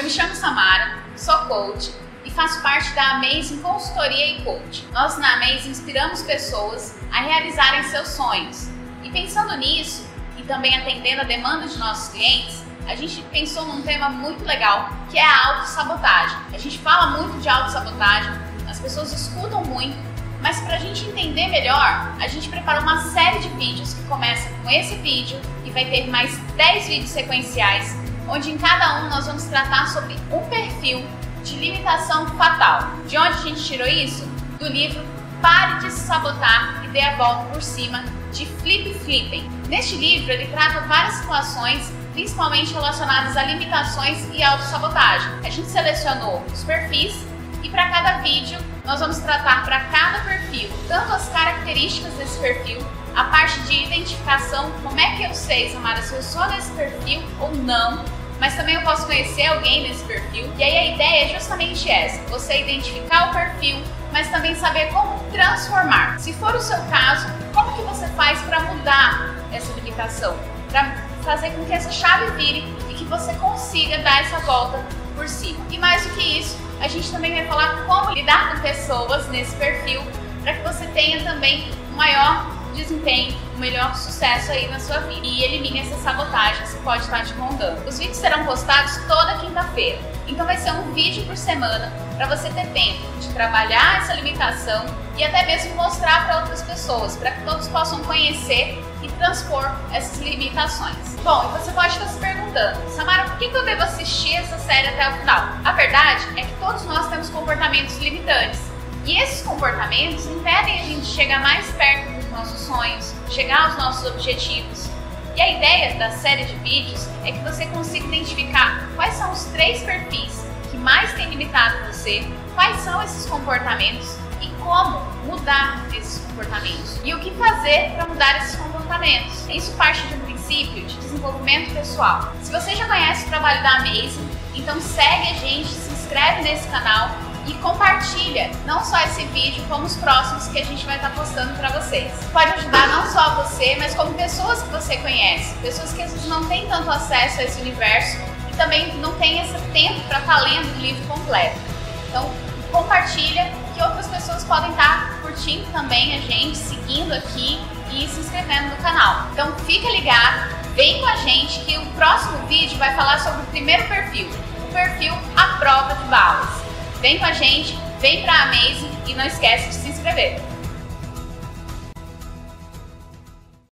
Eu me chamo Samara, sou coach e faço parte da Amazing Consultoria e Coach. Nós na Amazing inspiramos pessoas a realizarem seus sonhos. E pensando nisso, e também atendendo a demanda de nossos clientes, a gente pensou num tema muito legal, que é a autossabotagem. A gente fala muito de autossabotagem, as pessoas escutam muito, mas para a gente entender melhor, a gente preparou uma série de vídeos que começa com esse vídeo e vai ter mais 10 vídeos sequenciais, onde em cada um nós vamos tratar sobre um perfil de limitação fatal. De onde a gente tirou isso? Do livro Pare de se Sabotar e Dê a Volta por Cima, de Flip Flippen. Neste livro ele trata várias situações, principalmente relacionadas a limitações e autossabotagem. A gente selecionou os perfis e para cada vídeo nós vamos tratar para cada perfil tanto as características desse perfil, a parte de identificação, como é que eu sei, Samara, se eu sou nesse perfil ou não, mas também eu posso conhecer alguém nesse perfil. E aí a ideia é justamente essa, você identificar o perfil, mas também saber como transformar. Se for o seu caso, como que você faz para mudar essa limitação? Para fazer com que essa chave vire e que você consiga dar essa volta por cima. E mais do que isso, a gente também vai falar como lidar com pessoas nesse perfil para que você tenha também um maior desempenho, um melhor sucesso aí na sua vida e elimine essa sabotagem que pode estar te rondando. Os vídeos serão postados toda quinta-feira, então vai ser um vídeo por semana para você ter tempo de trabalhar essa limitação e até mesmo mostrar para outras pessoas, para que todos possam conhecer e transpor essas limitações. Bom, e você pode estar se perguntando, Samara, por que eu devo assistir essa série até o final? A verdade é que todos nós temos comportamentos limitantes e esses comportamentos impedem a gente chegar mais perto dos nossos sonhos, chegar aos nossos objetivos. E a ideia da série de vídeos é que você consiga identificar quais são os 3 perfis que mais têm limitado você, quais são esses comportamentos e como mudar esses comportamentos. E o que fazer para mudar esses comportamentos. Isso parte de um princípio de desenvolvimento pessoal. Se você já conhece o trabalho da Amazing, então segue a gente, se inscreve nesse canal e compartilha não só esse vídeo, como os próximos que a gente vai estar postando para vocês. Pode ajudar não só você, mas como pessoas que você conhece, pessoas que às vezes não têm tanto acesso a esse universo e também não têm esse tempo para estar lendo o livro completo. Então, compartilha que outras pessoas podem estar curtindo também a gente, seguindo aqui e se inscrevendo no canal. Então, fica ligado, vem com a gente que o próximo vídeo vai falar sobre o primeiro perfil, o perfil à prova de balas. Vem com a gente, vem pra Amazing e não esquece de se inscrever.